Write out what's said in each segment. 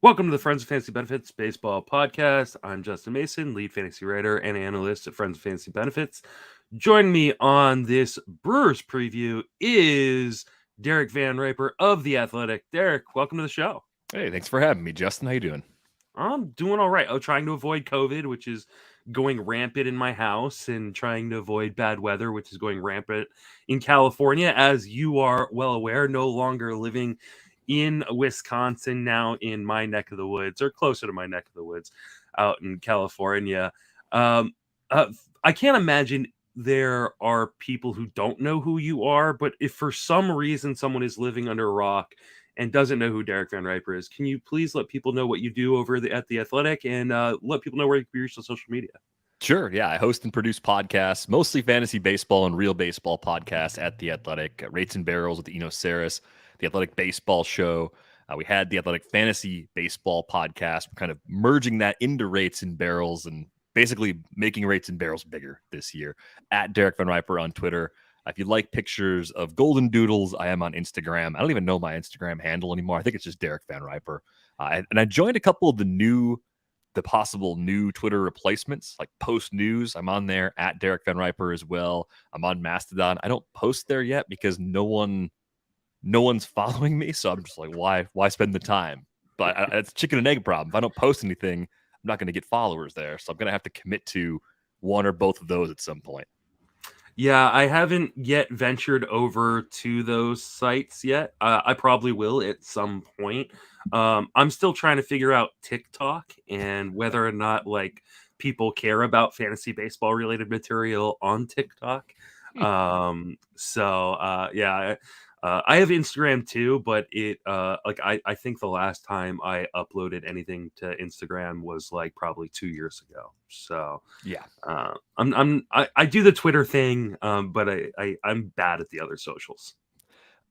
Welcome to the Friends of Fantasy Benefits Baseball Podcast. I'm Justin Mason, lead fantasy writer and analyst at Friends of Fantasy Benefits. Joining me on this Brewers preview is Derek Van Riper of The Athletic. Derek, welcome to the show. Hey, thanks for having me, Justin. How you doing? I'm doing all right. I'm trying to avoid COVID, which is going rampant in my house, and trying to avoid bad weather, which is going rampant in California. As you are well aware, no longer living in Wisconsin, now in my neck of the woods, or closer to my neck of the woods out in California. I can't imagine there are people who don't know who you are, but if for some reason someone is living under a rock and doesn't know who Derek Van Riper is, can you please let people know what you do over at The Athletic, and let people know where you can be reached on social media? Sure. Yeah. I host and produce podcasts, mostly fantasy baseball and real baseball podcasts at The Athletic. Rates and Barrels with Eno Saris, The Athletic Baseball Show. We had The Athletic Fantasy Baseball Podcast. We're kind of merging that into Rates and Barrels and basically making Rates and Barrels bigger this year. At Derek Van Riper on Twitter. If you like pictures of golden doodles, I am on Instagram. I don't even know my Instagram handle anymore. I think it's just Derek Van Riper. And I joined a couple of the possible new Twitter replacements, like Post News. I'm on there at Derek Van Riper as well. I'm on Mastodon. I don't post there yet because no one's following me. So I'm just like, why spend the time? But it's a chicken and egg problem. If I don't post anything, I'm not going to get followers there. So I'm going to have to commit to one or both of those at some point. Yeah, I haven't yet ventured over to those sites yet. I probably will at some point. I'm still trying to figure out TikTok and whether or not people care about fantasy baseball related material on TikTok. I have Instagram too, but I think the last time I uploaded anything to Instagram was probably 2 years ago. So yeah, I do the Twitter thing, but I'm bad at the other socials.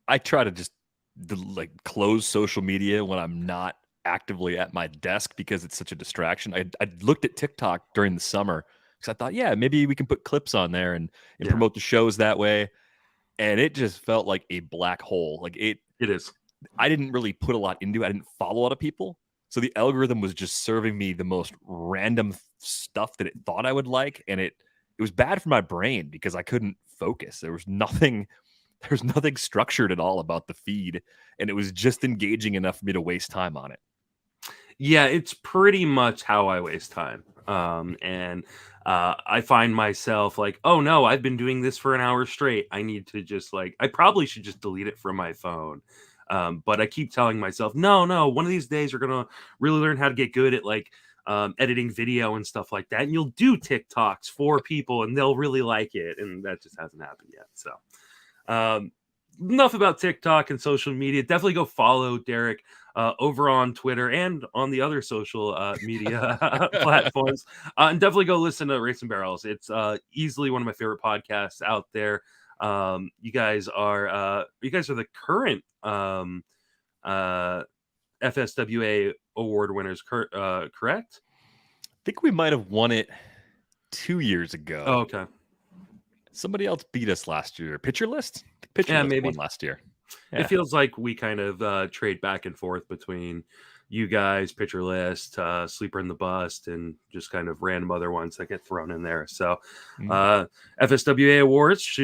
I try to just close social media when I'm not actively at my desk because it's such a distraction. I looked at TikTok during the summer because I thought, yeah, maybe we can put clips on there and promote the shows that way. And it just felt like a black hole. It is. I didn't really put a lot into it. I didn't follow a lot of people. So the algorithm was just serving me the most random stuff that it thought I would like. And it was bad for my brain because I couldn't focus. There was nothing structured at all about the feed. And it was just engaging enough for me to waste time on it. Yeah, it's pretty much how I waste time. I find myself oh no, I've been doing this for an hour straight. I need to just I probably should just delete it from my phone. But I keep telling myself, no, one of these days we're going to really learn how to get good at editing video and stuff like that. And you'll do TikToks for people and they'll really like it. And that just hasn't happened yet. So enough about TikTok and social media. Definitely go follow Derek over on Twitter and on the other social media platforms. And definitely go listen to Rates and Barrels. It's easily one of my favorite podcasts out there. You guys are the current FSWA award winners, correct? I think we might have won it 2 years ago. Oh, okay. Somebody else beat us last year. Pitcher List? Pitcher List maybe won last year. Yeah. It feels like we kind of trade back and forth between you guys, Pitcher List, Sleeper in the Bust, and just kind of random other ones that get thrown in there. So FSWA Awards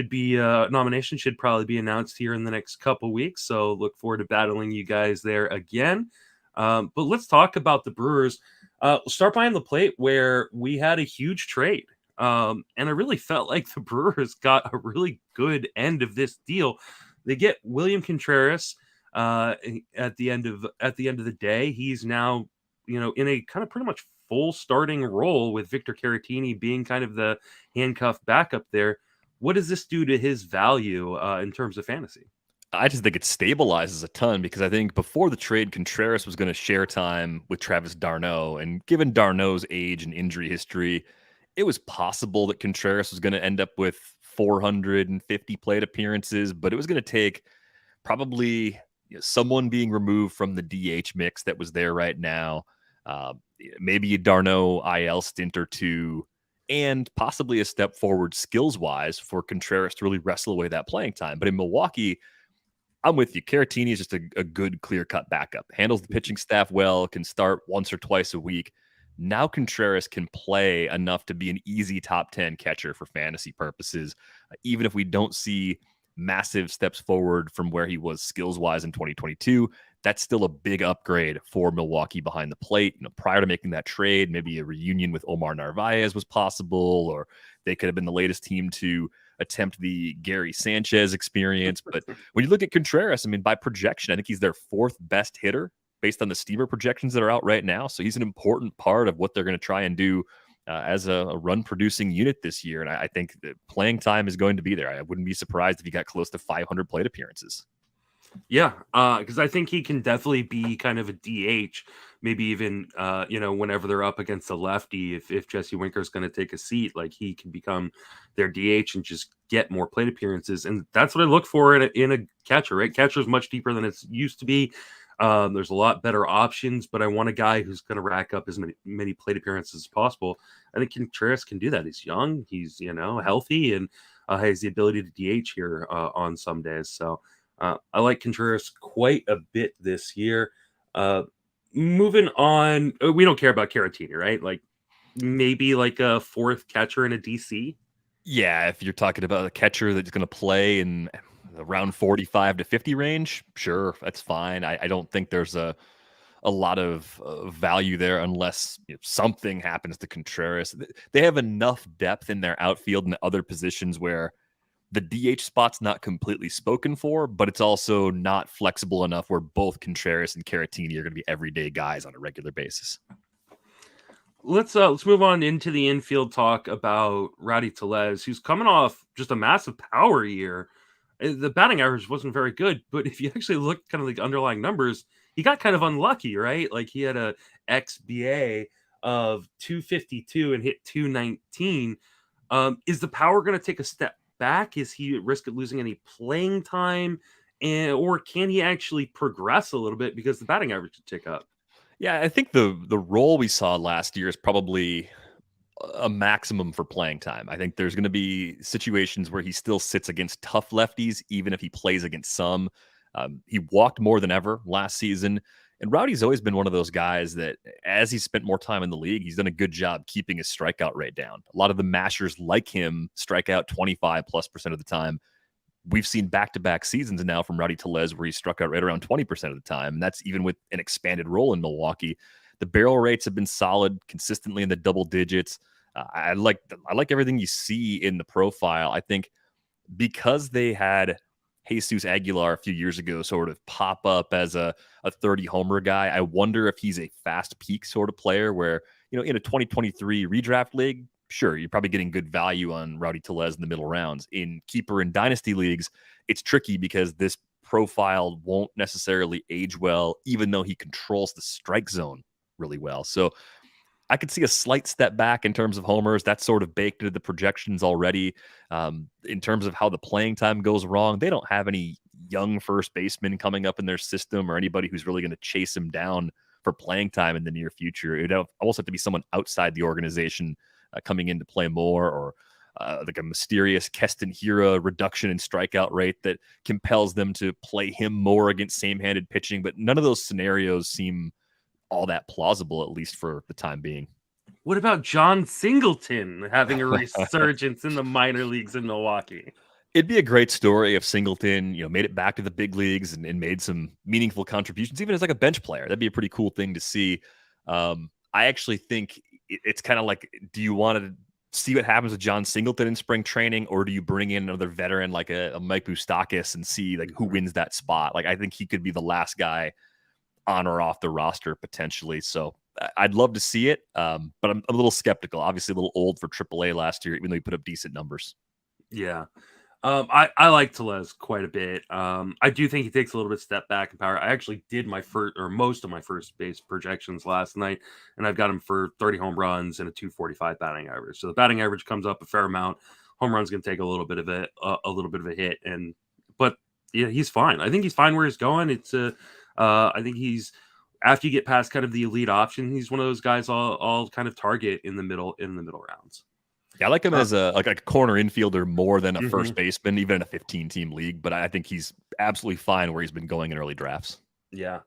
nomination should probably be announced here in the next couple weeks. So look forward to battling you guys there again. But let's talk about the Brewers. We'll start behind the plate where we had a huge trade. And I really felt like the Brewers got a really good end of this deal. They get William Contreras at the end of the day. He's now, in a kind of pretty much full starting role with Victor Caratini being kind of the handcuffed backup there. What does this do to his value in terms of fantasy? I just think it stabilizes a ton because I think before the trade, Contreras was going to share time with Travis d'Arnaud. And given d'Arnaud's age and injury history, it was possible that Contreras was going to end up with 450 plate appearances, but it was going to take probably someone being removed from the DH mix that was there right now, maybe a d'Arnaud IL stint or two, and possibly a step forward skills-wise for Contreras to really wrestle away that playing time. But in Milwaukee, I'm with you. Caratini is just a good, clear-cut backup. Handles the pitching staff well, can start once or twice a week. Now Contreras can play enough to be an easy top 10 catcher for fantasy purposes, even if we don't see massive steps forward from where he was skills-wise in 2022. That's still a big upgrade for Milwaukee behind the plate. Prior to making that trade, maybe a reunion with Omar Narvaez was possible, or they could have been the latest team to attempt the Gary Sanchez experience. But when you look at Contreras, I mean, by projection, I think he's their fourth best hitter based on the Steamer projections that are out right now. So he's an important part of what they're going to try and do as a run-producing unit this year. And I think that playing time is going to be there. I wouldn't be surprised if he got close to 500 plate appearances. Yeah, because I think he can definitely be kind of a DH, maybe even, whenever they're up against a lefty, if Jesse Winker's going to take a seat, like he can become their DH and just get more plate appearances. And that's what I look for in a catcher, right? Catcher is much deeper than it's used to be. There's a lot better options, but I want a guy who's going to rack up as many plate appearances as possible. I think Contreras can do that. He's young, he's, healthy, and has the ability to DH here on some days. So I like Contreras quite a bit this year. Moving on, we don't care about Caratini, right? Like maybe like a fourth catcher in a DC. Yeah, if you're talking about a catcher that's going to play in around 45 to 50 range, sure, that's fine. I don't think there's a lot of value there unless something happens to Contreras. They have enough depth in their outfield and other positions where the DH spot's not completely spoken for, but it's also not flexible enough where both Contreras and Caratini are going to be everyday guys on a regular basis. Let's move on into the infield talk about Rowdy Tellez, who's coming off just a massive power year. The batting average wasn't very good, but if you actually look kind of like underlying numbers, he got kind of unlucky, right? Like he had a XBA of 252 and hit 219. Is the power going to take a step back? Is he at risk of losing any playing time, or can he actually progress a little bit because the batting average could tick up? Yeah, I think the role we saw last year is probably a maximum for playing time. I think there's going to be situations where he still sits against tough lefties, even if he plays against some. He walked more than ever last season. And Rowdy's always been one of those guys that, as he's spent more time in the league, he's done a good job keeping his strikeout rate down. A lot of the mashers like him strike out 25+% of the time. We've seen back-to-back seasons now from Rowdy Tellez where he struck out right around 20% of the time. And that's even with an expanded role in Milwaukee. The barrel rates have been solid, consistently in the double digits. I like everything you see in the profile. I think because they had Jesus Aguilar a few years ago sort of pop up as a 30 homer guy, I wonder if he's a fast peak sort of player where, in a 2023 redraft league, sure, you're probably getting good value on Rowdy Tellez in the middle rounds. In keeper and dynasty leagues, it's tricky because this profile won't necessarily age well, even though he controls the strike zone really well. So I could see a slight step back in terms of homers. That's sort of baked into the projections already. In terms of how the playing time goes wrong, they don't have any young first baseman coming up in their system or anybody who's really going to chase him down for playing time in the near future. It would almost have to be someone outside the organization coming in to play more, or like a mysterious Keston Hiura reduction in strikeout rate that compels them to play him more against same-handed pitching. But none of those scenarios seem all that plausible, at least for the time being. What about Jon Singleton having a resurgence in the minor leagues in Milwaukee? It'd be a great story if Singleton, made it back to the big leagues and made some meaningful contributions, even as like a bench player. That'd be a pretty cool thing to see. I actually think it's kind of like, do you want to see what happens with Jon Singleton in spring training, or do you bring in another veteran like a Mike Moustakas and see like who wins that spot? Like I think he could be the last guy on or off the roster potentially. So I'd love to see it, but I'm a little skeptical. Obviously a little old for AAA last year, even though he put up decent numbers. Yeah. I like Tellez quite a bit. I do think he takes a little bit step back in power. I actually did most of my first base projections last night, and I've got him for 30 home runs and a 245 batting average. So the batting average comes up a fair amount. Home runs going to take a little bit of a hit, but yeah, he's fine. I think he's fine where he's going. I think he's, after you get past kind of the elite option, he's one of those guys I'll kind of target in the middle rounds. Yeah, I like him as a corner infielder more than a first baseman, even in a 15-team league. But I think he's absolutely fine where he's been going in early drafts. Yeah.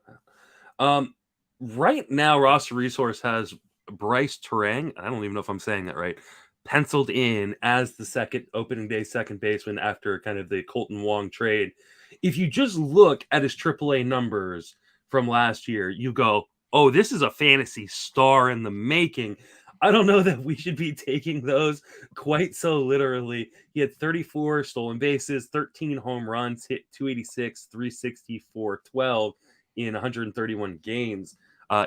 Right now, Roster Resource has Brice Turang. I don't even know if I'm saying that right. Penciled in as the opening day second baseman after kind of the Kolten Wong trade. If you just look at his AAA numbers from last year, you go, "Oh, this is a fantasy star in the making." I don't know that we should be taking those quite so literally. He had 34 stolen bases, 13 home runs, hit 286, 360, 412 in 131 games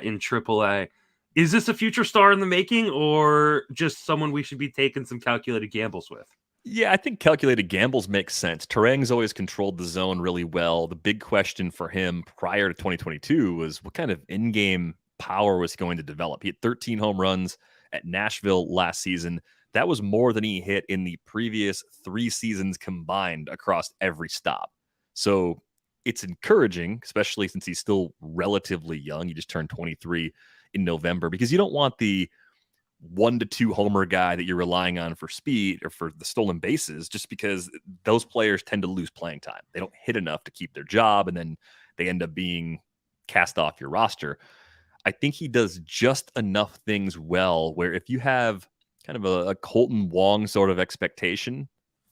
in AAA. Is this a future star in the making, or just someone we should be taking some calculated gambles with? Yeah, I think calculated gambles make sense. Turang's always controlled the zone really well. The big question for him prior to 2022 was what kind of in-game power was he going to develop. He had 13 home runs at Nashville last season. That was more than he hit in the previous 3 seasons combined across every stop. So it's encouraging, especially since he's still relatively young. He just turned 23 in November, because you don't want the 1 to 2 homer guy that you're relying on for speed or for the stolen bases, just because those players tend to lose playing time. They don't hit enough to keep their job, and then they end up being cast off your roster. I think he does just enough things well where if you have kind of a Kolten Wong sort of expectation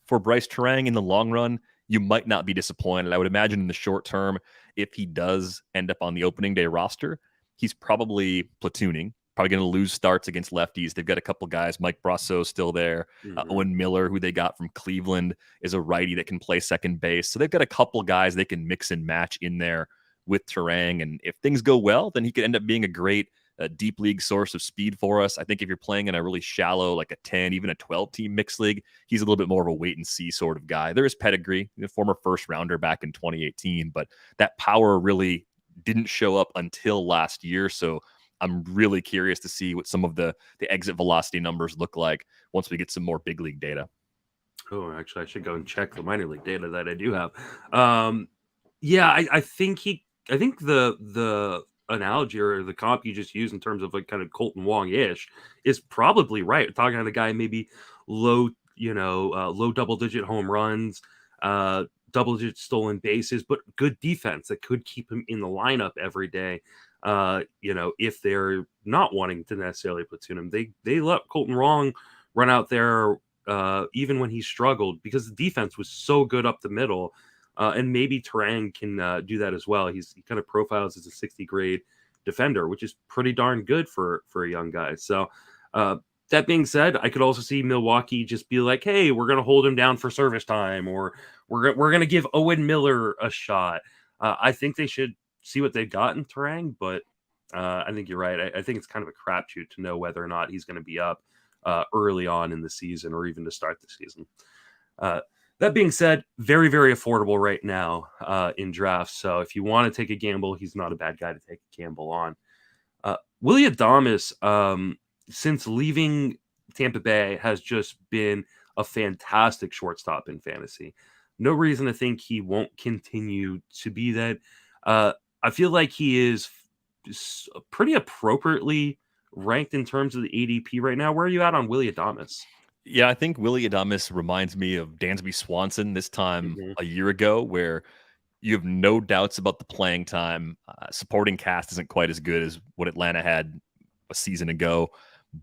for Brice Turang in the long run, you might not be disappointed. I would imagine in the short term, if he does end up on the opening day roster, he's probably platooning, probably going to lose starts against lefties. They've got a couple guys. Mike Brosseau still there. Owen Miller, who they got from Cleveland, is a righty that can play second base. So they've got a couple guys they can mix and match in there with Turang. And if things go well, then he could end up being a great deep league source of speed for us. I think if you're playing in a really shallow, like a 10, even a 12-team mixed league, he's a little bit more of a wait-and-see sort of guy. There is pedigree, former first-rounder back in 2018, but that power really didn't show up until last year. So I'm really curious to see what some of the exit velocity numbers look like once we get some more big league data. Oh, actually, I should go and check the minor league data that I do have. I think the analogy or the comp you just used in terms of like kind of Kolten Wong-ish is probably right. We're talking about a guy maybe low double-digit home runs, double-digit stolen bases, but good defense that could keep him in the lineup every day. If they're not wanting to necessarily platoon him, they let Kolten Wong run out there even when he struggled, because the defense was so good up the middle. And maybe Turang can do that as well. He kind of profiles as a 60 grade defender, which is pretty darn good for a young guy. So that being said, I could also see Milwaukee just be like, hey, we're going to hold him down for service time, or we're going to give Owen Miller a shot. I think they should see what they've got in Turang, but I think you're right. I think it's kind of a crapshoot to know whether or not he's going to be up early on in the season or even to start the season. That being said, very, very affordable right now in drafts. So if you want to take a gamble, he's not a bad guy to take a gamble on. Willy Adames, since leaving Tampa Bay, has just been a fantastic shortstop in fantasy. No reason to think he won't continue to be that. I feel like he is pretty appropriately ranked in terms of the ADP right now. Where are you at on Willy Adames? Yeah, I think Willy Adames reminds me of Dansby Swanson this time a year ago, where you have no doubts about the playing time. Supporting cast isn't quite as good as what Atlanta had a season ago,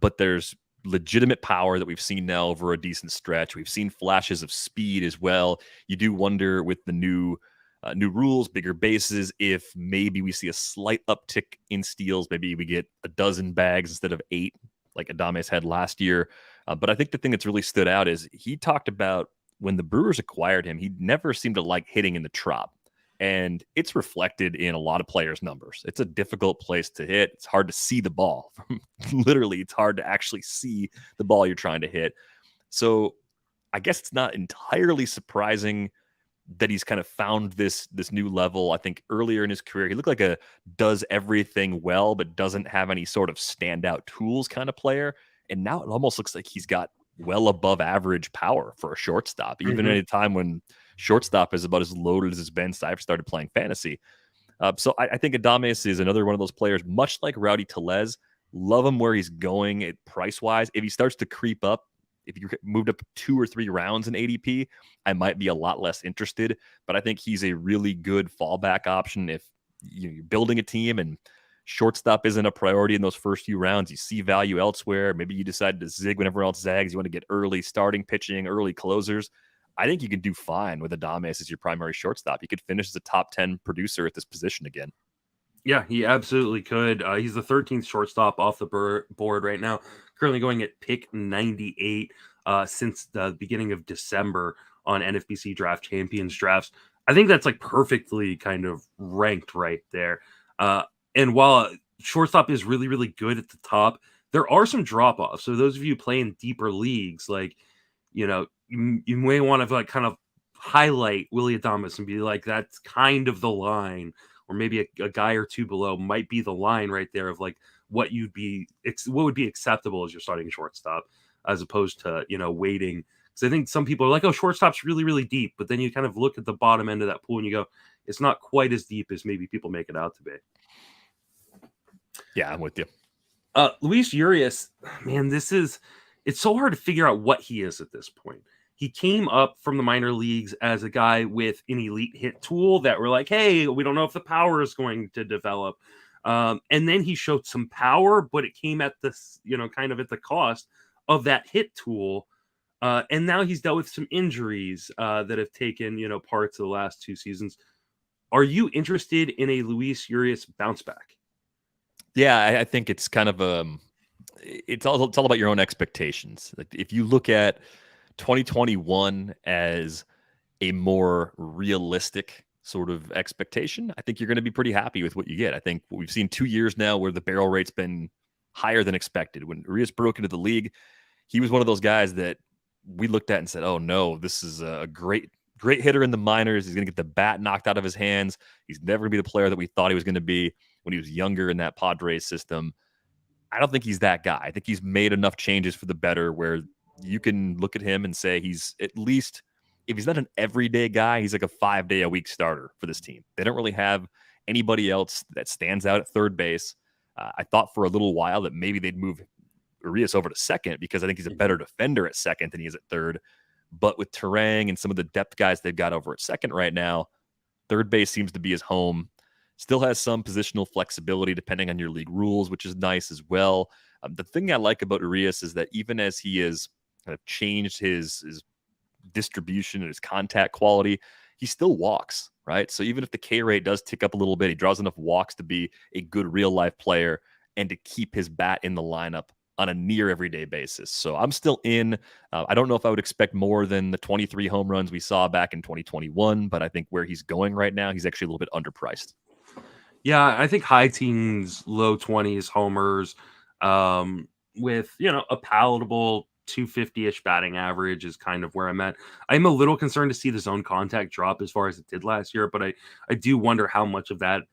but there's legitimate power that we've seen now over a decent stretch. We've seen flashes of speed as well. You do wonder with the new rules, bigger bases, if maybe we see a slight uptick in steals. Maybe we get a dozen bags instead of 8 like Adames had last year. But I think the thing that's really stood out is he talked about when the Brewers acquired him, he never seemed to like hitting in the Trop. And it's reflected in a lot of players' numbers. It's a difficult place to hit. It's hard to see the ball. Literally, it's hard to actually see the ball you're trying to hit. So I guess it's not entirely surprising that he's kind of found this new level. I think earlier in his career, he looked like a does everything well, but doesn't have any sort of standout tools kind of player. And now it almost looks like he's got well above average power for a shortstop, even at a time when shortstop is about as loaded as it's been since I've started playing fantasy. So I think Adames is another one of those players, much like Rowdy Tellez. Love him where he's going at price-wise. If he starts to creep up if you moved up 2 or 3 rounds in ADP, I might be a lot less interested. But I think he's a really good fallback option if you're building a team and shortstop isn't a priority in those first few rounds. You see value elsewhere. Maybe you decide to zig whenever else zags. You want to get early starting pitching, early closers. I think you can do fine with Adames as your primary shortstop. You could finish as a top 10 producer at this position again. Yeah, he absolutely could. He's the 13th shortstop off the board right now, currently going at pick 98 since the beginning of December on NFBC Draft Champions drafts. I think that's like perfectly kind of ranked right there. And while shortstop is really, really good at the top, there are some drop-offs. So those of you playing deeper leagues, like, you know, you may want to like kind of highlight Willy Adames and be like, that's kind of the line, or maybe a guy or two below might be the line right there of like what would be acceptable as your starting shortstop, as opposed to, you know, waiting. Because I think some people are like, oh, shortstop's really, really deep. But then you kind of look at the bottom end of that pool and you go, it's not quite as deep as maybe people make it out to be. Yeah, I'm with you. Luis Urias, man, it's so hard to figure out what he is at this point. He came up from the minor leagues as a guy with an elite hit tool that we're like, hey, we don't know if the power is going to develop. And then he showed some power, but it came at this, you know, kind of at the cost of that hit tool. And now he's dealt with some injuries that have taken, you know, parts of the last 2 seasons. Are you interested in a Luis Urias bounce back? Yeah, I think it's kind of it's all about your own expectations. Like if you look at 2021 as a more realistic sort of expectation, I think you're going to be pretty happy with what you get. I think we've seen 2 years now where the barrel rate's been higher than expected. When Urias broke into the league, he was one of those guys that we looked at and said, oh no, this is a great hitter in the minors. He's going to get the bat knocked out of his hands. He's never going to be the player that we thought he was going to be when he was younger in that Padres system. I don't think he's that guy. I think he's made enough changes for the better where you can look at him and say he's at least, if he's not an everyday guy, he's like a 5-day-a-week starter for this team. They don't really have anybody else that stands out at third base. I thought for a little while that maybe they'd move Urias over to second because I think he's a better defender at second than he is at third. But with Turang and some of the depth guys they've got over at second right now, third base seems to be his home. Still has some positional flexibility depending on your league rules, which is nice as well. The thing I like about Urias is that even as he has kind of changed his distribution and his contact quality, he still walks, right? So even if the K rate does tick up a little bit, he draws enough walks to be a good real life player and to keep his bat in the lineup on a near everyday basis. So I'm still in. I don't know if I would expect more than the 23 home runs we saw back in 2021, but I think where he's going right now, he's actually a little bit underpriced. Yeah, I think high teens, low 20s homers with, you know, a palatable 250-ish batting average is kind of where I'm at. I'm a little concerned to see the zone contact drop as far as it did last year, but I do wonder how much of that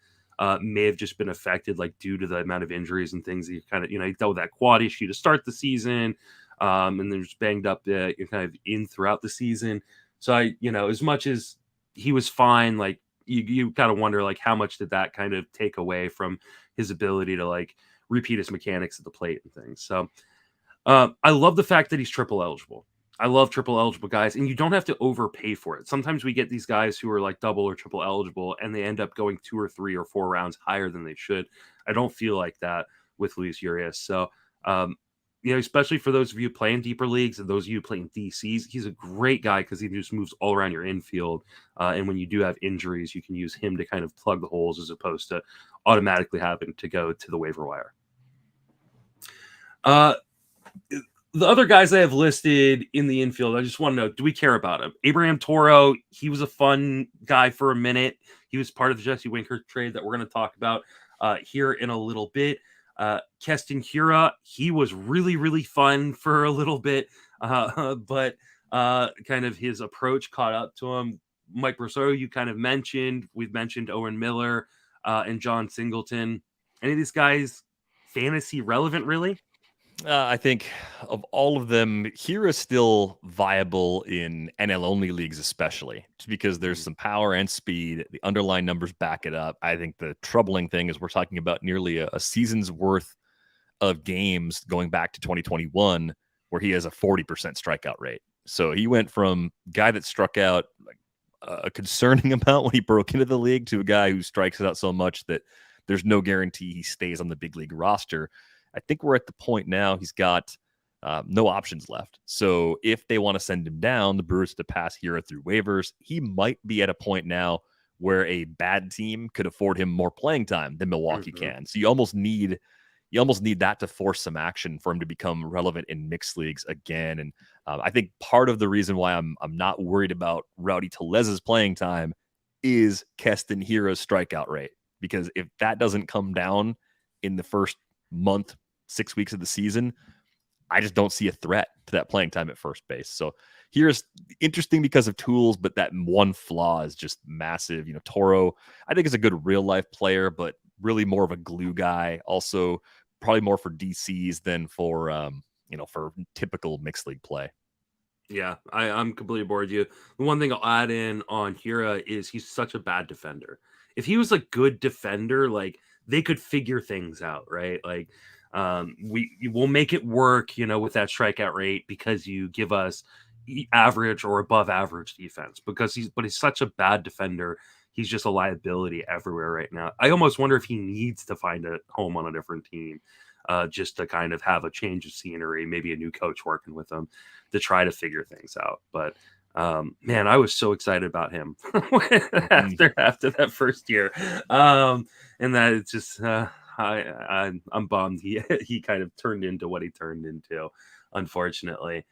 may have just been affected, like due to the amount of injuries and things that you kind of, you know, he dealt with that quad issue to start the season, and then just banged up kind of in throughout the season. So you know, as much as he was fine, like you kind of wonder like how much did that kind of take away from his ability to like repeat his mechanics at the plate and things. So I love the fact that he's triple eligible. I love triple eligible guys, and you don't have to overpay for it. Sometimes we get these guys who are like double or triple eligible, and they end up going 2 or 3 or 4 rounds higher than they should. I don't feel like that with Luis Urias. So, you know, especially for those of you playing deeper leagues and those of you playing DCs, he's a great guy because he just moves all around your infield. And when you do have injuries, you can use him to kind of plug the holes as opposed to automatically having to go to the waiver wire. The other guys I have listed in the infield, I just want to know, do we care about him? Abraham Toro, he was a fun guy for a minute. He was part of the Jesse Winker trade that we're going to talk about here in a little bit. Keston Hiura, he was really, really fun for a little bit, but kind of his approach caught up to him. Mike Brosseau, you kind of mentioned. We've mentioned Owen Miller and Jon Singleton. Any of these guys fantasy relevant, really? I think of all of them, Hiura is still viable in NL-only leagues, especially just because there's some power and speed. The underlying numbers back it up. I think the troubling thing is we're talking about nearly a season's worth of games going back to 2021 where he has a 40% strikeout rate. So he went from guy that struck out like a concerning amount when he broke into the league to a guy who strikes out so much that there's no guarantee he stays on the big league roster. I think we're at the point now he's got no options left. So if they want to send him down, the Brewers have to pass Hiura through waivers. He might be at a point now where a bad team could afford him more playing time than Milwaukee can. So you almost need that to force some action for him to become relevant in mixed leagues again. And I think part of the reason why I'm not worried about Rowdy Tellez's playing time is Keston Hiura's strikeout rate. Because if that doesn't come down in the first month, 6 weeks of the season, I just don't see a threat to that playing time at first base. So here's interesting because of tools, but that one flaw is just massive. Toro, I think is a good real life player, but really more of a glue guy. Also, probably more for DCs than for for typical mixed league play. Yeah, I'm completely aboard you. The one thing I'll add in on Hiura is he's such a bad defender. If he was a good defender, like they could figure things out, right? Like we will make it work, with that strikeout rate because you give us average or above average defense. But he's such a bad defender. He's just a liability everywhere right now. I almost wonder if he needs to find a home on a different team, just to kind of have a change of scenery, maybe a new coach working with him to try to figure things out. But man, I was so excited about him after that first year. And that it's just, I'm bummed he kind of turned into what he turned into, unfortunately.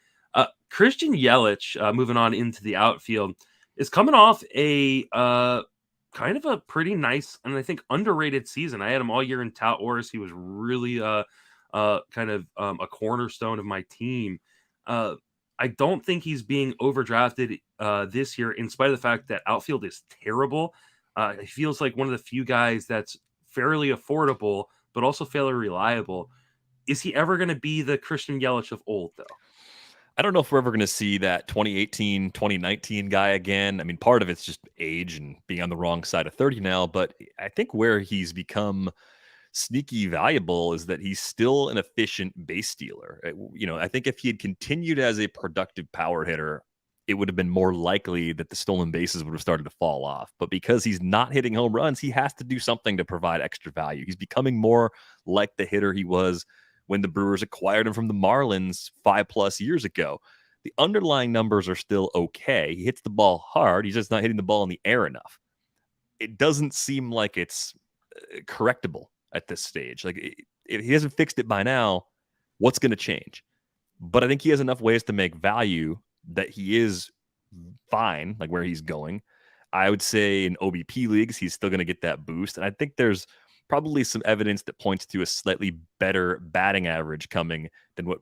Chrstian Yelich, moving on into the outfield, is coming off a kind of a pretty nice and I think underrated season. I had him all year in Tout Wars. He was really kind of a cornerstone of my team. I don't think he's being overdrafted this year, in spite of the fact that outfield is terrible. He feels like one of the few guys that's fairly affordable, but also fairly reliable. Is he ever going to be the Chrstian Yelich of old, though? I don't know if we're ever going to see that 2018, 2019 guy again. I mean, part of it's just age and being on the wrong side of 30 now, but I think where he's become sneaky valuable is that he's still an efficient base stealer. I think if he had continued as a productive power hitter, it would have been more likely that the stolen bases would have started to fall off. But because he's not hitting home runs, he has to do something to provide extra value. He's becoming more like the hitter he was when the Brewers acquired him from the Marlins 5+ years ago. The underlying numbers are still okay. He hits the ball hard. He's just not hitting the ball in the air enough. It doesn't seem like it's correctable at this stage. Like, if he hasn't fixed it by now, what's going to change? But I think he has enough ways to make value that he is fine, like where he's going. I would say in OBP leagues, he's still going to get that boost. And I think there's probably some evidence that points to a slightly better batting average coming than what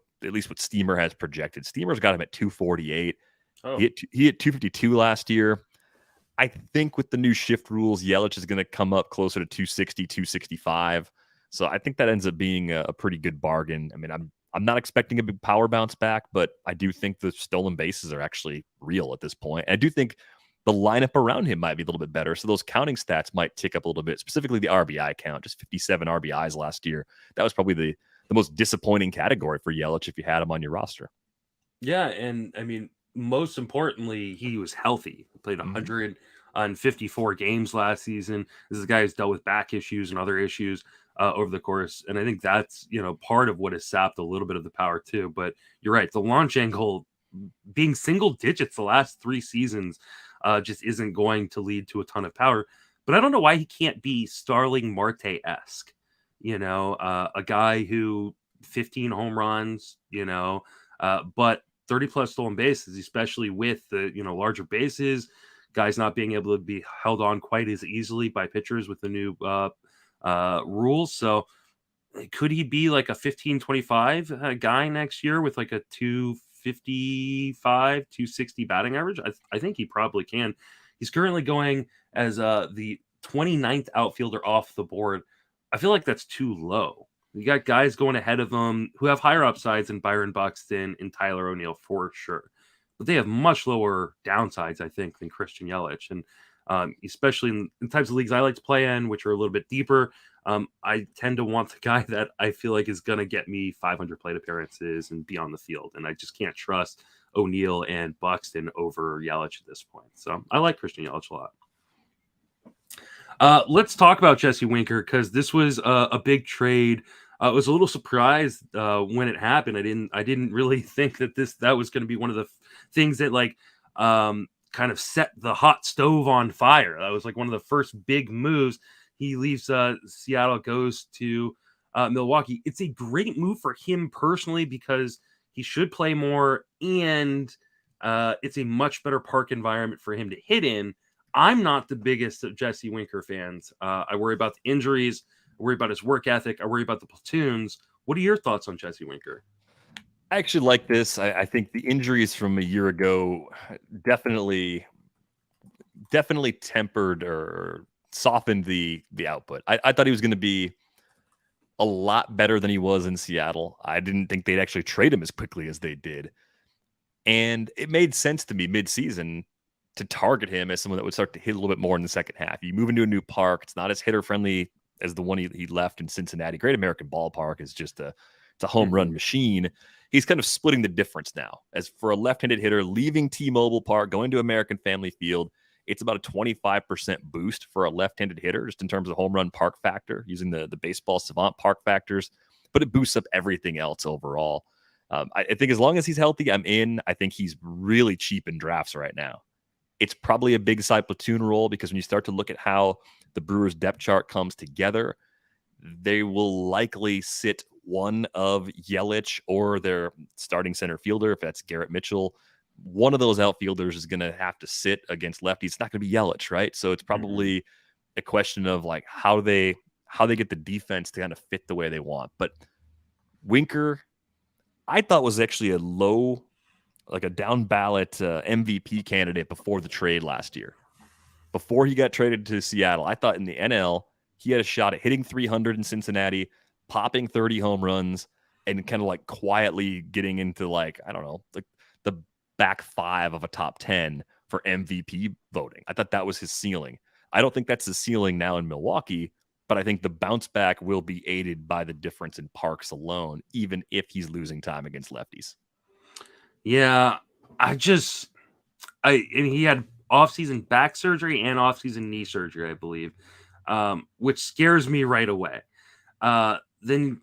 Steamer has projected. Steamer's got him at 248. Oh. He hit 252 last year. I think with the new shift rules, Yelich is going to come up closer to 260, 265. So I think that ends up being a pretty good bargain. I mean, I'm not expecting a big power bounce back, but I do think the stolen bases are actually real at this point. And I do think the lineup around him might be a little bit better. So those counting stats might tick up a little bit, specifically the RBI count, just 57 RBIs last year. That was probably the most disappointing category for Yelich if you had him on your roster. Yeah, and I mean, most importantly, he was healthy. He played 154 games last season. This is a guy who's dealt with back issues and other issues over the course. And I think that's, part of what has sapped a little bit of the power too. But you're right. The launch angle being single digits the last 3 seasons just isn't going to lead to a ton of power. But I don't know why he can't be Starling Marte-esque. A guy who 15 home runs, but 30 plus stolen bases, especially with the, larger bases, guys not being able to be held on quite as easily by pitchers with the new rules. So could he be like a 15-25 guy next year with like a 255, 260 batting average? I think he probably can. He's currently going as the 29th outfielder off the board. I feel like that's too low. You got guys going ahead of him who have higher upsides than Byron Buxton and Tyler O'Neill for sure. But they have much lower downsides, I think, than Chrstian Yelich. And especially in types of leagues I like to play in, which are a little bit deeper, I tend to want the guy that I feel like is going to get me 500 plate appearances and be on the field. And I just can't trust O'Neill and Buxton over Yelich at this point. So I like Chrstian Yelich a lot. Let's talk about Jesse Winker, because this was a big trade. I was a little surprised when it happened. I didn't really think that was going to be one of the things that kind of set the hot stove on fire. That was like one of the first big moves. He leaves Seattle, goes to Milwaukee. It's a great move for him personally because he should play more, and it's a much better park environment for him to hit in. I'm not the biggest of Jesse Winker fans. I worry about the injuries. I worry about his work ethic. I worry about the platoons. What are your thoughts on Jesse Winker? I actually like this. I think the injuries from a year ago definitely tempered or softened the output. I thought he was going to be a lot better than he was in Seattle. I didn't think they'd actually trade him as quickly as they did. And it made sense to me mid-season to target him as someone that would start to hit a little bit more in the second half. You move into a new park. It's not as hitter-friendly as the one he left in Cincinnati. Great American Ballpark is just it's a home run machine. He's kind of splitting the difference now. As for a left-handed hitter, leaving T-Mobile Park, going to American Family Field, it's about a 25% boost for a left-handed hitter, just in terms of home run park factor, using the baseball savant park factors, but it boosts up everything else overall. I think as long as he's healthy, I'm in. I think he's really cheap in drafts right now. It's probably a big side platoon role, because when you start to look at how the Brewers depth chart comes together, they will likely sit one of Yelich or their starting center fielder, if that's Garrett Mitchell. One of those outfielders is going to have to sit against lefties. It's not going to be Yelich, right? So it's probably a question of like how they get the defense to kind of fit the way they want. But Winker, I thought, was actually a down ballot MVP candidate before the trade last year. Before he got traded to Seattle, I thought in the NL, he had a shot at hitting 300 in Cincinnati, popping 30 home runs, and kind of like quietly getting into like the back five of a top 10 for MVP voting. I thought that was his ceiling. I don't think that's his ceiling now in Milwaukee, but I think the bounce back will be aided by the difference in parks alone, even if he's losing time against lefties. Yeah, and he had off-season back surgery and off-season knee surgery, I believe, which scares me right away. Then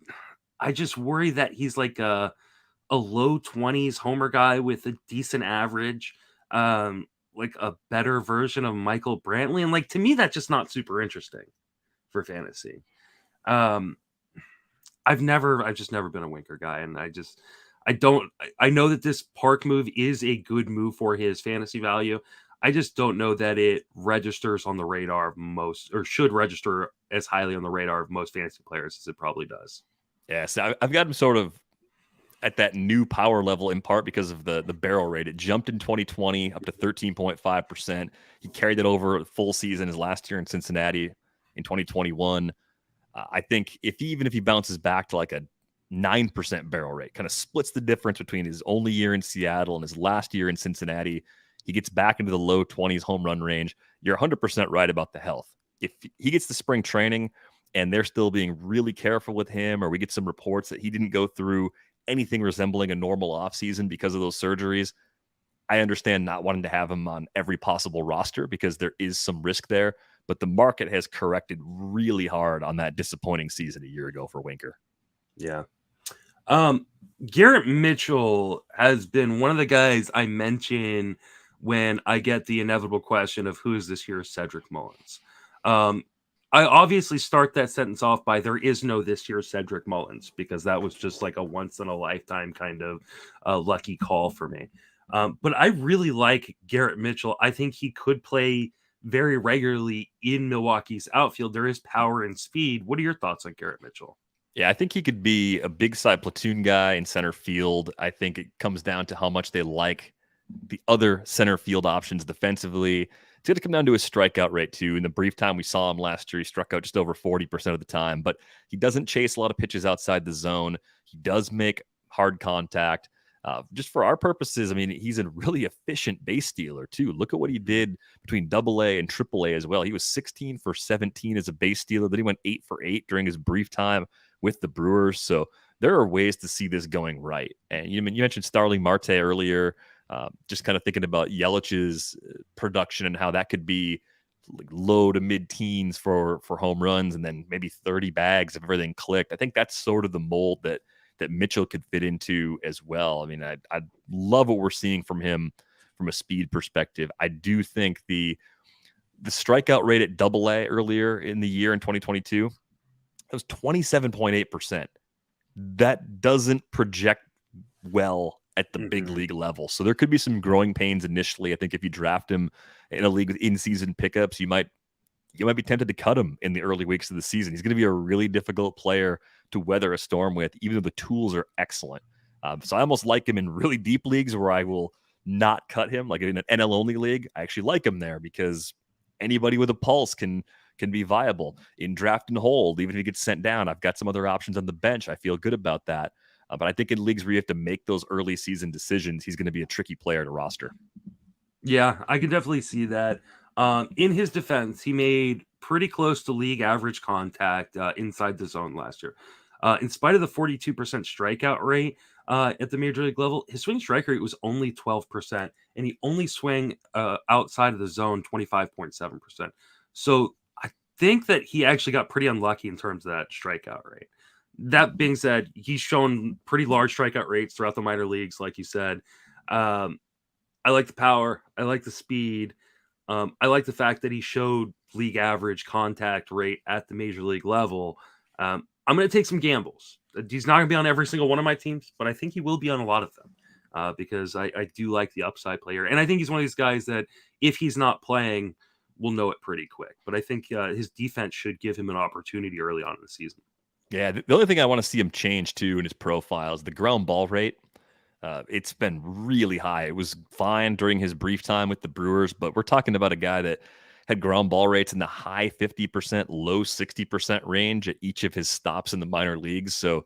I just worry that he's like a low 20s homer guy with a decent average, like a better version of Michael Brantley. And like, to me, that's just not super interesting for fantasy. I've just never been a Winker guy. And I know that this park move is a good move for his fantasy value. I just don't know that it registers on the radar of most, or should register as highly on the radar of most fantasy players as it probably does. Yeah, so I've got him sort of at that new power level, in part because of the barrel rate. It jumped in 2020 up to 13.5%. He carried it over a full season his last year in Cincinnati in 2021. I think even if he bounces back to like a 9% barrel rate, kind of splits the difference between his only year in Seattle and his last year in Cincinnati, he gets back into the low 20s home run range. You're 100% right about the health. If he gets to spring training and they're still being really careful with him, or we get some reports that he didn't go through anything resembling a normal offseason because of those surgeries, I understand not wanting to have him on every possible roster because there is some risk there. But the market has corrected really hard on that disappointing season a year ago for Winker. Yeah. Garrett Mitchell has been one of the guys I mention when I get the inevitable question of who is this year's Cedric Mullins. I obviously start that sentence off by there is no this year's Cedric Mullins, because that was just like a once in a lifetime kind of lucky call for me. But I really like Garrett Mitchell. I think he could play very regularly in Milwaukee's outfield. There is power and speed. What are your thoughts on Garrett Mitchell? Yeah, I think he could be a big side platoon guy in center field. I think it comes down to how much they like the other center field options defensively. It's going to come down to his strikeout rate, too. In the brief time we saw him last year, he struck out just over 40% of the time, but he doesn't chase a lot of pitches outside the zone. He does make hard contact. Just for our purposes, I mean, he's a really efficient base stealer too. Look at what he did between AA and AAA as well. He was 16 for 17 as a base stealer. Then he went 8 for 8 during his brief time with the Brewers. So there are ways to see this going right. And you mentioned Starling Marte earlier. Just kind of thinking about Yelich's production and how that could be like low to mid-teens for home runs, and then maybe 30 bags if everything clicked. I think that's sort of the mold that Mitchell could fit into as well. I mean, I love what we're seeing from him from a speed perspective. I do think the strikeout rate at AA earlier in the year in 2022, it was 27.8%. That doesn't project well at the big league level. So there could be some growing pains initially. I think if you draft him in a league with in-season pickups, you might be tempted to cut him in the early weeks of the season. He's going to be a really difficult player to weather a storm with, even though the tools are excellent. So I almost like him in really deep leagues where I will not cut him. Like in an NL only league, I actually like him there because anybody with a pulse can be viable. In draft and hold, even if he gets sent down, I've got some other options on the bench. I feel good about that. But I think in leagues where you have to make those early season decisions, he's going to be a tricky player to roster. Yeah, I can definitely see that. In his defense, he made pretty close to league average contact inside the zone last year. In spite of the 42% strikeout rate at the major league level, his swing strike rate was only 12%, and he only swung outside of the zone 25.7%. So I think that he actually got pretty unlucky in terms of that strikeout rate. That being said, he's shown pretty large strikeout rates throughout the minor leagues, like you said. I like the power. I like the speed. I like the fact that he showed league average contact rate at the major league level. I'm going to take some gambles. He's not going to be on every single one of my teams, but I think he will be on a lot of them because I do like the upside player. And I think he's one of these guys that if he's not playing, we'll know it pretty quick. But I think his defense should give him an opportunity early on in the season. Yeah, the only thing I want to see him change too in his profile is the ground ball rate. It's been really high. It was fine during his brief time with the Brewers, but we're talking about a guy that had ground ball rates in the high 50%, low 60% range at each of his stops in the minor leagues. So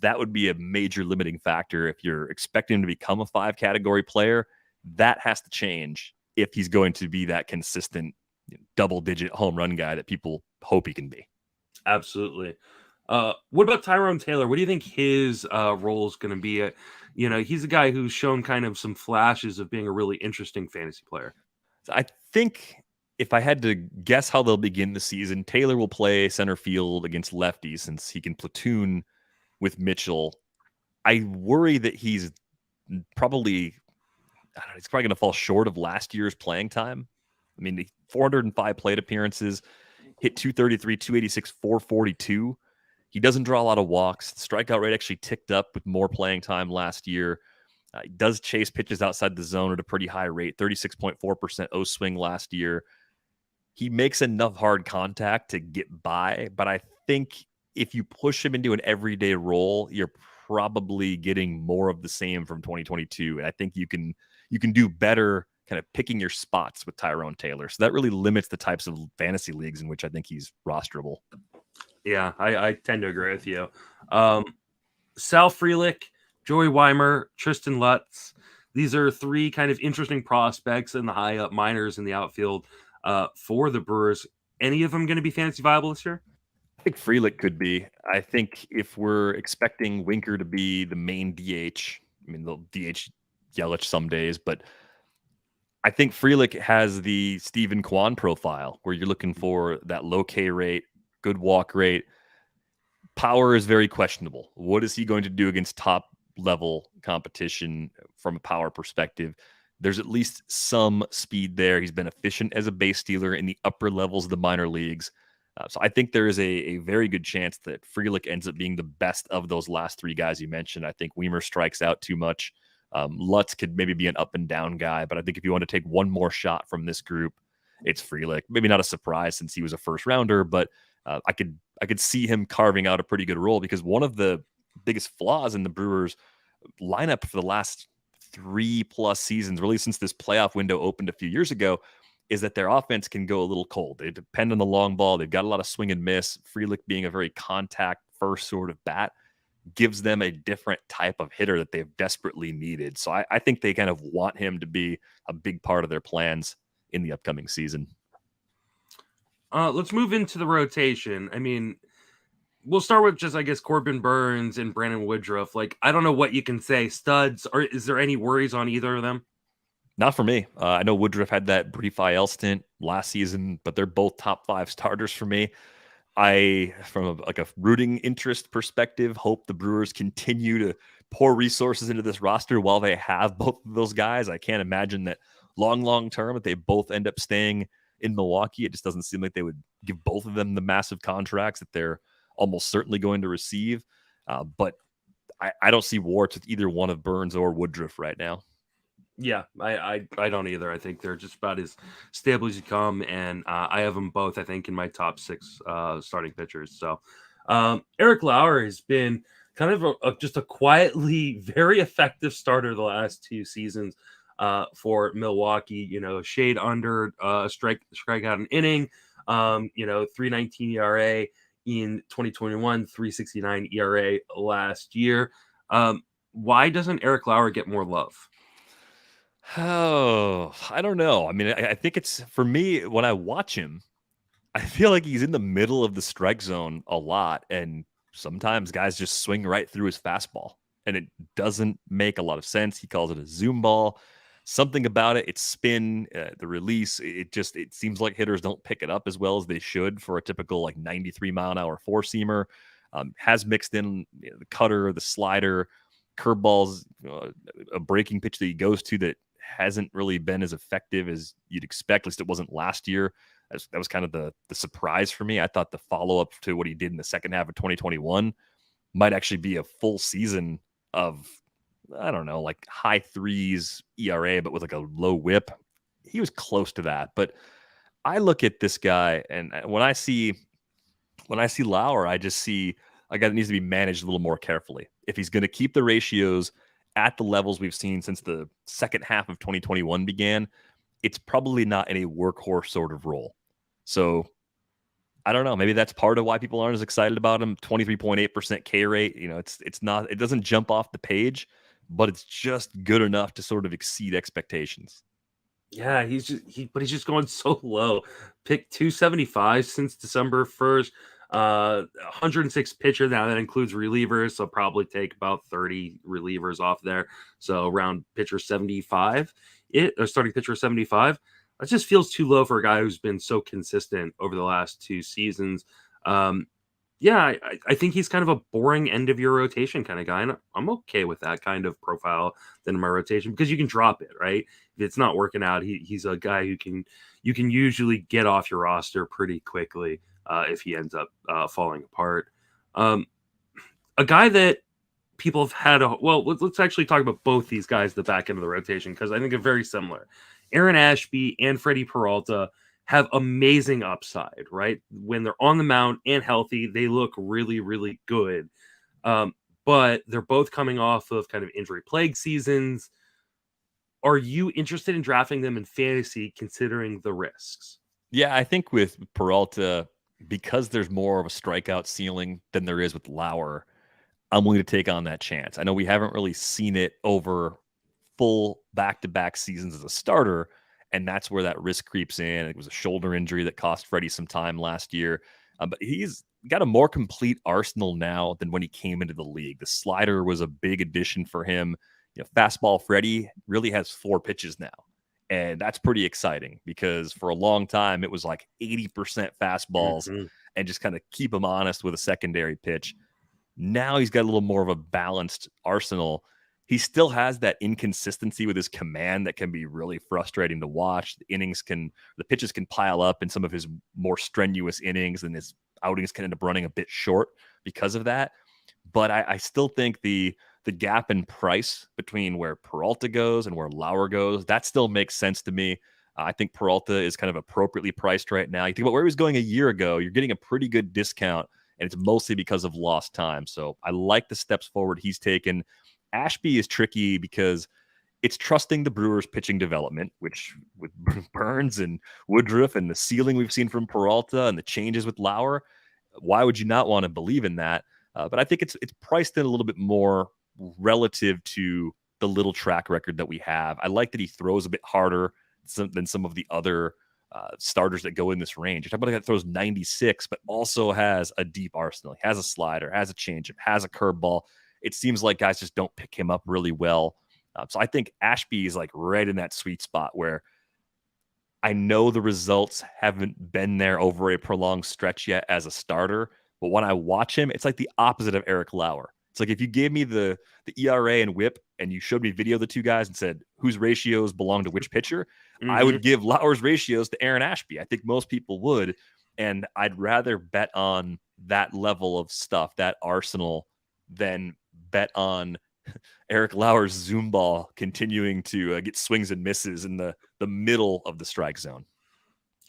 that would be a major limiting factor. If you're expecting him to become a 5-category player, that has to change if he's going to be that consistent double-digit home run guy that people hope he can be. Absolutely. What about Tyrone Taylor? What do you think his role is going to be? He's a guy who's shown kind of some flashes of being a really interesting fantasy player. I think if I had to guess how they'll begin the season, Taylor will play center field against lefties since he can platoon with Mitchell. I worry that he's probably going to fall short of last year's playing time. I mean, 405 plate appearances, hit 233, 286, 442. He doesn't draw a lot of walks. The strikeout rate actually ticked up with more playing time last year. He does chase pitches outside the zone at a pretty high rate, 36.4% O swing last year. He makes enough hard contact to get by, but I think if you push him into an everyday role, you're probably getting more of the same from 2022. And I think you can do better kind of picking your spots with Tyrone Taylor. So that really limits the types of fantasy leagues in which I think he's rosterable. Yeah, I tend to agree with you. Sal Frelick, Joey Weimer, Tristen Lutz. These are 3 kind of interesting prospects in the high up minors in the outfield for the Brewers. Any of them going to be fantasy viable this year? I think Frelick could be. I think if we're expecting Winker to be the main DH, I mean, they'll DH Yelich some days, but I think Frelick has the Steven Kwan profile where you're looking for that low K rate, good walk rate. Power is very questionable. What is he going to do against top level competition from a power perspective? There's at least some speed there. He's been efficient as a base stealer in the upper levels of the minor leagues. So I think there is a very good chance that Frelick ends up being the best of those last 3 guys you mentioned. I think Weimer strikes out too much. Lutz could maybe be an up and down guy, but I think if you want to take one more shot from this group, it's Frelick. Maybe not a surprise since he was a first rounder, but I could see him carving out a pretty good role because one of the biggest flaws in the Brewers lineup for the last 3+ seasons, really since this playoff window opened a few years ago, is that their offense can go a little cold. They depend on the long ball. They've got a lot of swing and miss. Frelick being a very contact first sort of bat gives them a different type of hitter that they've desperately needed. So I think they kind of want him to be a big part of their plans in the upcoming season. Let's move into the rotation. I mean, we'll start with just, I guess, Corbin Burnes and Brandon Woodruff. Like, I don't know what you can say. Studs, or is there any worries on either of them? Not for me. I know Woodruff had that brief IL stint last season, but they're both top 5 starters for me. I, from a rooting interest perspective, hope the Brewers continue to pour resources into this roster while they have both of those guys. I can't imagine that long term, if they both end up staying in Milwaukee, it just doesn't seem like they would give both of them the massive contracts that they're almost certainly going to receive. But I don't see warts with either one of Burnes or Woodruff right now. Yeah, I don't either. I think they're just about as stable as you come, and I have them both, I think, in my top 6 starting pitchers. So Eric Lauer has been kind of just a quietly very effective starter the last 2 seasons for Milwaukee. You know, shade under a strikeout an inning. 3.19 ERA in 2021, 3.69 ERA last year. Why doesn't Eric Lauer get more love? Oh, I don't know. I mean, I think it's, for me, when I watch him, I feel like he's in the middle of the strike zone a lot. And sometimes guys just swing right through his fastball and it doesn't make a lot of sense. He calls it a zoom ball. Something about it, its spin, the release, it seems like hitters don't pick it up as well as they should for a typical like 93 mile an hour 4-seamer. Has mixed in the cutter, the slider, curveballs, a breaking pitch that he goes to that hasn't really been as effective as you'd expect. At least it wasn't last year. That was kind of the surprise for me. I thought the follow-up to what he did in the second half of 2021 might actually be a full season of, I don't know, like high 3s ERA, but with like a low whip. He was close to that. But I look at this guy, and when I see Lauer, I just see a guy that needs to be managed a little more carefully. If he's going to keep the ratios at the levels we've seen since the second half of 2021 began, it's probably not in a workhorse sort of role. So I don't know. Maybe that's part of why people aren't as excited about him. 23.8% K rate. You know, it's not, it doesn't jump off the page, but it's just good enough to sort of exceed expectations. Yeah, he's just going so low. Picked 275 since December 1st. 106 pitcher. Now that includes relievers, so probably take about 30 relievers off there. So around pitcher 75, starting pitcher 75. That just feels too low for a guy who's been so consistent over the last 2 seasons. Yeah, I think he's kind of a boring end of your rotation kind of guy, and I'm okay with that kind of profile in my rotation because you can drop it, right? If it's not working out, he's a guy who you can usually get off your roster pretty quickly if he ends up falling apart. A guy that people have had let's actually talk about both these guys at the back end of the rotation because I think they're very similar. Aaron Ashby and Freddy Peralta have amazing upside, right? When they're on the mound and healthy, they look really, really good. But they're both coming off of kind of injury plague seasons. Are you interested in drafting them in fantasy considering the risks? Yeah, I think with Peralta, because there's more of a strikeout ceiling than there is with Lauer, I'm willing to take on that chance. I know we haven't really seen it over full back-to-back seasons as a starter, and that's where that risk creeps in. It was a shoulder injury that cost Freddie some time last year, but he's got a more complete arsenal now than when he came into the league. The slider was a big addition for him. You know, fastball Freddie really has 4 pitches now, and that's pretty exciting because for a long time it was like 80% fastballs and just kind of keep him honest with a secondary pitch. Now he's got a little more of a balanced arsenal. He still has that inconsistency with his command that can be really frustrating to watch. The pitches can pile up in some of his more strenuous innings, and his outings can end up running a bit short because of that. But I still think the gap in price between where Peralta goes and where Lauer goes, that still makes sense to me. I think Peralta is kind of appropriately priced right now. You think about where he was going a year ago, you're getting a pretty good discount, and it's mostly because of lost time. So I like the steps forward he's taken. Ashby is tricky because it's trusting the Brewers' pitching development, which with Burnes and Woodruff and the ceiling we've seen from Peralta and the changes with Lauer, why would you not want to believe in that? But I think it's priced in a little bit more relative to the little track record that we have. I like that he throws a bit harder than some of the other starters that go in this range. You're talking about a guy that throws 96, but also has a deep arsenal. He has a slider, has a changeup, has a curveball. It seems like guys just don't pick him up really well. So I think Ashby is like right in that sweet spot where I know the results haven't been there over a prolonged stretch yet as a starter, but when I watch him, it's like the opposite of Eric Lauer. It's like if you gave me the ERA and WHIP and you showed me video of the two guys and said whose ratios belong to which pitcher, I would give Lauer's ratios to Aaron Ashby. I think most people would, and I'd rather bet on that level of stuff, that arsenal, than bet on Eric Lauer's Zoom ball continuing to get swings and misses in the middle of the strike zone.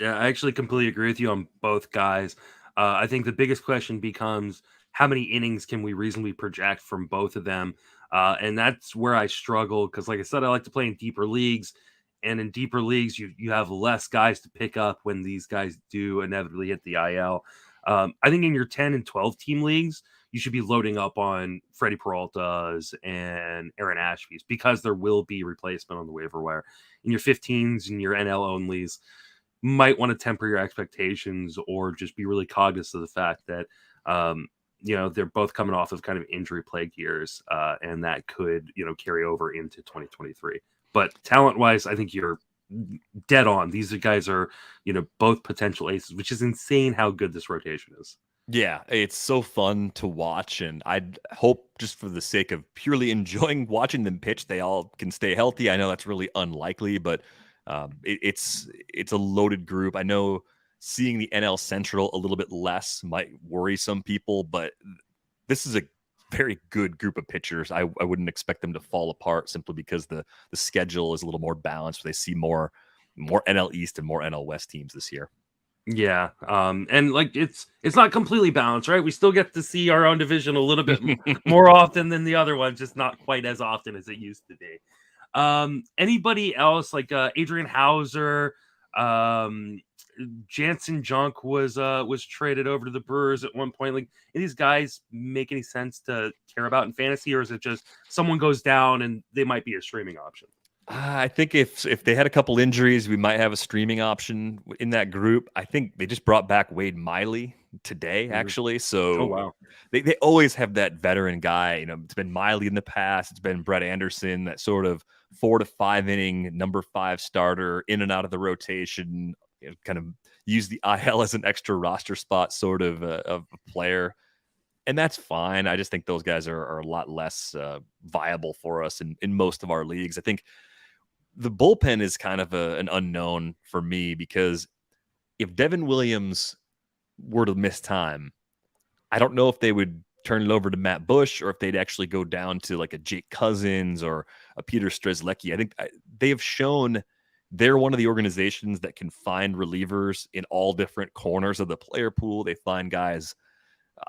Yeah, I actually completely agree with you on both guys. I think the biggest question becomes how many innings can we reasonably project from both of them? And that's where I struggle because, like I said, I like to play in deeper leagues. And in deeper leagues, you have less guys to pick up when these guys do inevitably hit the IL. I think in your 10 and 12 team leagues, you should be loading up on Freddy Peralta's and Aaron Ashby's because there will be replacement on the waiver wire. In your 15s and your NL onlys, might want to temper your expectations or just be really cognizant of the fact that they're both coming off of kind of injury plagued years, and that could carry over into 2023. But talent wise, I think you're dead on. These guys are both potential aces, which is insane how good this rotation is. Yeah, it's so fun to watch, and I'd hope just for the sake of purely enjoying watching them pitch, they all can stay healthy. I know that's really unlikely, but it's a loaded group. I know seeing the NL Central a little bit less might worry some people, but this is a very good group of pitchers. I wouldn't expect them to fall apart simply because the schedule is a little more balanced. They see more NL East and more NL West teams this year. Yeah. And like it's not completely balanced, right? We still get to see our own division a little bit more often than the other ones, just not quite as often as it used to be. Anybody else like Adrian Houser, Janson Junk was traded over to the Brewers at one point. Like, do these guys make any sense to care about in fantasy, or is it just someone goes down and they might be a streaming option? I think if they had a couple injuries, we might have a streaming option in that group. I think they just brought back Wade Miley today, actually. So wow. They always have that veteran guy. It's been Miley in the past. It's been Brett Anderson, that sort of 4 to 5 inning number 5 starter in and out of the rotation, kind of use the IL as an extra roster spot sort of a player. And that's fine. I just think those guys are a lot less viable for us in most of our leagues. I think the bullpen is kind of an unknown for me because if Devin Williams were to miss time, I don't know if they would turn it over to Matt Bush or if they'd actually go down to like a Jake Cousins or a Peter Strzelecki. I think they have shown they're one of the organizations that can find relievers in all different corners of the player pool. They find guys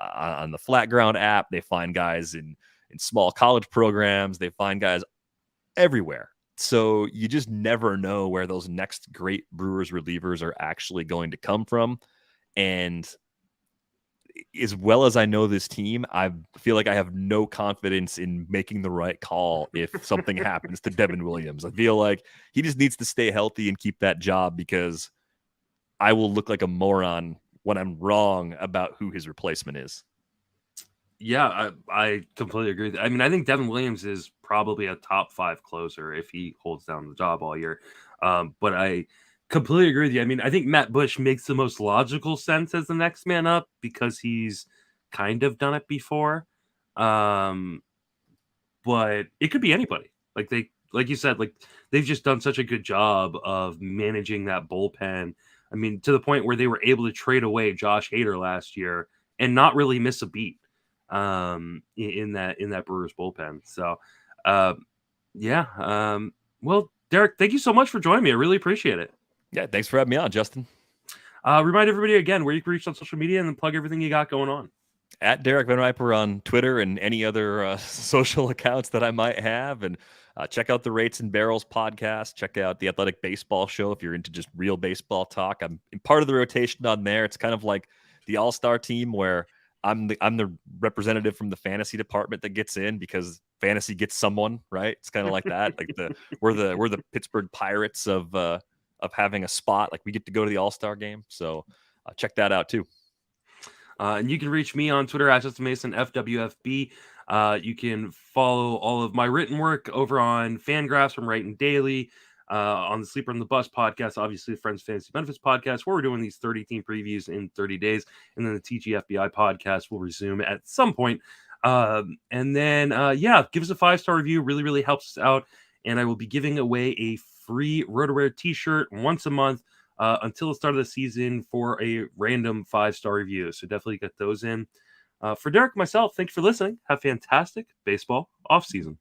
on the Flat Ground app. They find guys in small college programs. They find guys everywhere. So you just never know where those next great Brewers relievers are actually going to come from. And as well as I know this team, I feel like I have no confidence in making the right call if something happens to Devin Williams. I feel like he just needs to stay healthy and keep that job because I will look like a moron when I'm wrong about who his replacement is. Yeah, I completely agree. I mean, I think Devin Williams is probably a top 5 closer if he holds down the job all year. But I completely agree with you. I mean, I think Matt Bush makes the most logical sense as the next man up because he's kind of done it before. But it could be anybody. Like you said, like they've just done such a good job of managing that bullpen. I mean, to the point where they were able to trade away Josh Hader last year and not really miss a beat in that Brewers bullpen. So well, Derek, thank you so much for joining me. I really appreciate it. Yeah, thanks for having me on, Justin. Remind everybody again where you can reach on social media and then plug everything you got going on. At Derek Van Riper on Twitter and any other social accounts that I might have. And check out the Rates and Barrels podcast. Check out the Athletic Baseball Show if you're into just real baseball talk. I'm part of the rotation on there. It's kind of like the all-star team where I'm the representative from the fantasy department that gets in because fantasy gets someone, right? It's kind of like that. Like we're the Pittsburgh Pirates of having a spot. Like we get to go to the All-Star game. So check that out too. And you can reach me on Twitter at Justin Mason FWFB. You can follow all of my written work over on Fangraphs from Writing Daily, on the Sleeper on the Bus podcast, obviously the Friends Fantasy Benefits podcast, where we're doing these 30 team previews in 30 days. And then the TGFBI podcast will resume at some point. And then, give us a 5-star review. Really, really helps us out. And I will be giving away a free RotoWare t-shirt once a month until the start of the season for a random 5-star review. So definitely get those in. For Derek, myself, thank you for listening. Have fantastic baseball offseason.